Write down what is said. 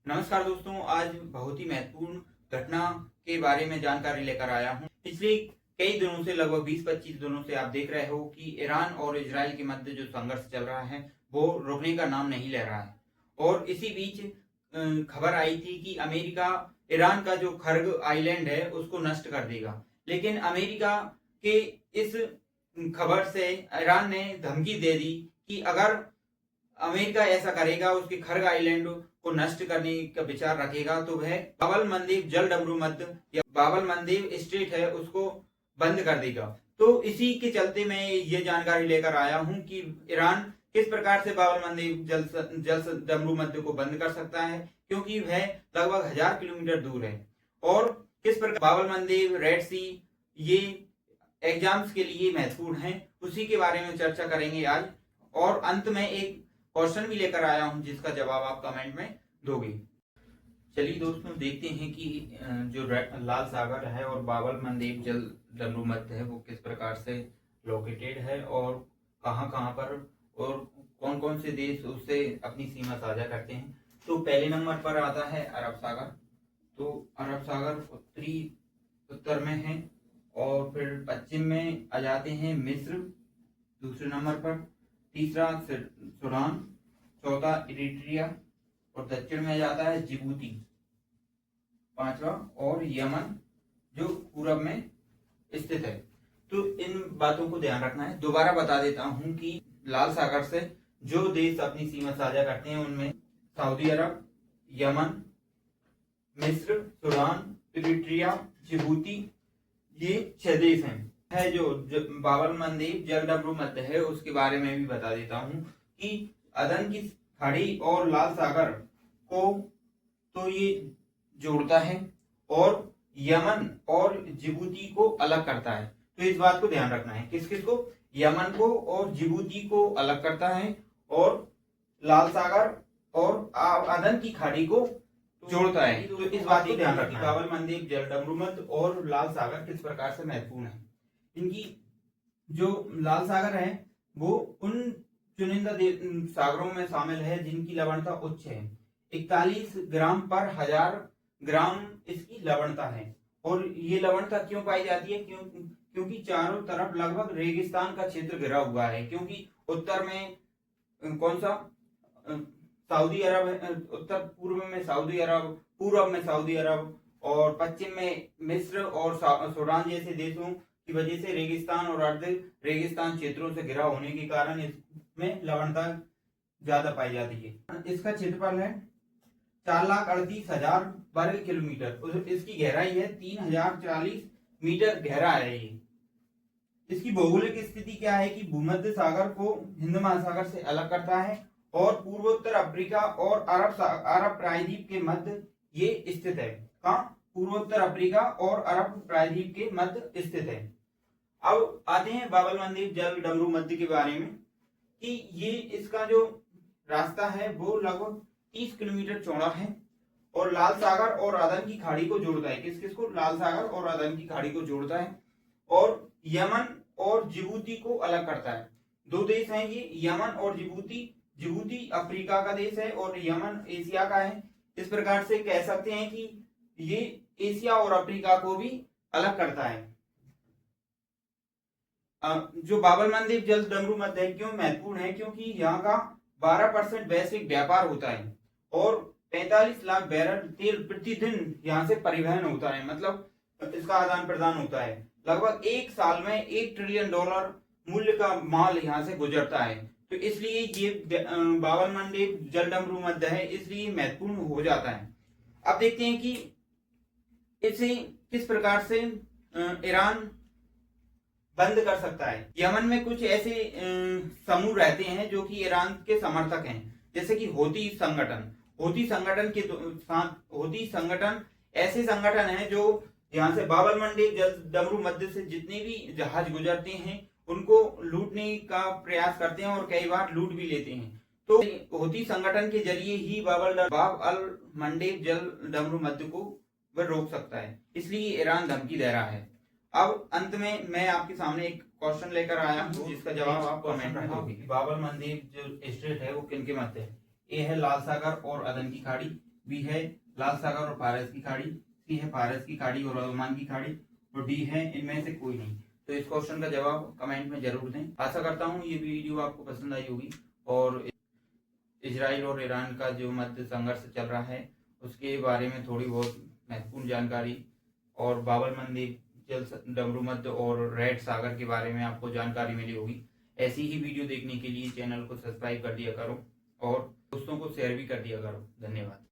नमस्कार दोस्तों, आज बहुत ही महत्वपूर्ण घटना के बारे में जानकारी लेकर आया हूं। पिछले कई दिनों से, लगभग 20-25 दिनों से आप देख रहे हो कि ईरान और इजराइल के मध्य जो संघर्ष चल रहा है वो रुकने का नाम नहीं ले रहा है। और इसी बीच खबर आई थी कि अमेरिका ईरान का जो खर्ग आइलैंड है उसको नष्ट कर देगा। लेकिन अमेरिका के इस खबर से ईरान ने धमकी दे दी कि अगर अमेरिका ऐसा करेगा, उसके खर्ग आइलैंड को नष्ट करने का विचार रखेगा, तो वह बाबल मंदेब जल डमरू मध्य या बाबल मंदेब स्ट्रेट है उसको बंद कर देगा। तो इसी के चलते मैं ये जानकारी लेकर आया हूं कि ईरान किस प्रकार से बाबल मंदेब जल डमरू मध्य को बंद कर सकता है, क्योंकि वह लगभग 1000 किलोमीटर दूर है। और किस प्रकार बाबल मंदेब, रेड सी, ये एग्जाम्स के लिए महत्वपूर्ण है, उसी के बारे में चर्चा करेंगे आज। और अंत में एक क्वेश्चन भी लेकर आया हूं जिसका जवाब आप कमेंट में दोगे। चलिए दोस्तों, देखते हैं कि जो लाल सागर है और बाबल मंदेब जल डमरू मध्य है वो किस प्रकार से लोकेटेड है और कहां कहां पर और कौन कौन से देश उससे अपनी सीमा साझा करते हैं। तो पहले नंबर पर आता है अरब सागर। तो अरब सागर उत्तर में है और फिर पश्चिम में आ जाते हैं मिस्र दूसरे नंबर पर, तीसरा सूडान, चौथा इरिट्रिया और दक्षिण में जाता है जिबूती पांचवा, और यमन जो पूरब में स्थित है। तो इन बातों को ध्यान रखना है। दोबारा बता देता हूं कि लाल सागर से जो देश अपनी सीमा साझा करते हैं उनमें सऊदी अरब, यमन, मिस्र, सूडान, इरिट्रिया, जिबूती, ये 6 देश हैं। जो बाबल मंदेब जल डमरू मध्य है उसके बारे में भी बता देता हूं कि अदन की खाड़ी और लाल सागर को तो ये जोड़ता है और यमन और जिबूती को अलग करता है। तो इस बात को ध्यान रखना है, किस किस को, यमन को और जिबूती को अलग करता है और लाल सागर और अदन की खाड़ी को जोड़ता है। तो इस बात को ध्यान रखना है। बाबल मंदेब जल डमरू मध्य और लाल सागर किस प्रकार से महत्वपूर्ण है। इनकी जो लाल सागर है वो उन चुनिंदा सागरों में शामिल है जिनकी लवणता उच्च है। 41 ग्राम पर 1000 ग्राम इसकी लवणता है। और ये लवणता क्यों पाई जाती है? क्योंकि चारों तरफ लगभग रेगिस्तान का क्षेत्र घिरा हुआ है। क्योंकि उत्तर में कौन सा, सऊदी अरब है, उत्तर पूर्व में सऊदी अरब, पूर्व में सऊदी अरब और पश्चिम में मिस्र और सूडान जैसे देशों की वजह से रेगिस्तान और अर्ध रेगिस्तान क्षेत्रों से घिरा होने के कारण इसमें लवणता ज्यादा पाई जाती है। इसका क्षेत्रफल है 4,38,000 वर्ग किलोमीटर। इसकी गहराई है 3,040 मीटर गहरा है ये। इसकी भौगोलिक स्थिति क्या है कि भूमध्य सागर को हिंद महासागर से अलग करता है और पूर्वोत्तर अफ्रीका और अरब प्रायद्वीप के मध्य ये स्थित है। कहाँ? पूर्वोत्तर अफ्रीका और अरब प्रायद्वीप के मध्य स्थित है। अब आते हैं बाबल मंदेब जल डमरू मध्य के बारे में कि ये इसका जो रास्ता है वो लगभग 30 किलोमीटर चौड़ा है और लाल सागर और अदन की खाड़ी को जोड़ता है। किस किस को? लाल सागर और अदन की खाड़ी को जोड़ता है और यमन और जिबूती को अलग करता है। 2 देश हैं ये, यमन और जिबूती। जिबूती अफ्रीका का देश है और यमन एशिया का है। इस प्रकार से कह सकते हैं कि ये एशिया और अफ्रीका को भी अलग करता है। जो बाबल मंदेब जल डमरू मध्य है क्यों महत्वपूर्ण है? क्योंकि यहाँ का 12% वैश्विक व्यापार होता है और 45 लाख बैरल तेल प्रतिदिन यहाँ से परिवहन होता है, मतलब इसका आदान प्रदान होता है। लगभग एक साल में $1 ट्रिलियन मूल्य का माल यहाँ से गुजरता है। तो इसलिए ये बाबल मंदेब जल डमरू मध्य है, इसलिए महत्वपूर्ण हो जाता है। अब देखते हैं कि इसे किस प्रकार से ईरान बंद कर सकता है। यमन में कुछ ऐसे समूह रहते हैं जो कि ईरान के समर्थक हैं, जैसे कि होती संगठन। होती संगठन ऐसे संगठन हैं जो यहाँ से बाबल मंदेब जल डमरू मध्य से जितने भी जहाज गुजरते हैं उनको लूटने का प्रयास करते हैं और कई बार लूट भी लेते हैं। तो होती संगठन के जरिए ही बाबल मंदेब जल डमरू मध्य को वह रोक सकता है, इसलिए ईरान धमकी दे रहा है। अब अंत में मैं आपके सामने एक क्वेश्चन लेकर आया हूँ जिसका जवाब आप कमेंट में दोगे। बाबल मंदेब जो स्ट्रेट है वो किन के मध्य है? ए है लाल सागर और अदन की खाड़ी, बी है लाल सागर और पारस की खाड़ी, सी है पारस की खाड़ी और ओमान की खाड़ी, और डी है इनमें से कोई नहीं। तो इस क्वेश्चन का जवाब कमेंट में जरूर दें। आशा करता हूँ ये वीडियो आपको पसंद आई होगी और इजराइल और ईरान का जो मध्य संघर्ष चल रहा है उसके बारे में थोड़ी बहुत महत्वपूर्ण जानकारी और बाबर मंदिर, जल डमरू मध्य और रेड सागर के बारे में आपको जानकारी मिली होगी। ऐसी ही वीडियो देखने के लिए चैनल को सब्सक्राइब कर दिया करो और दोस्तों को शेयर भी कर दिया करो। धन्यवाद।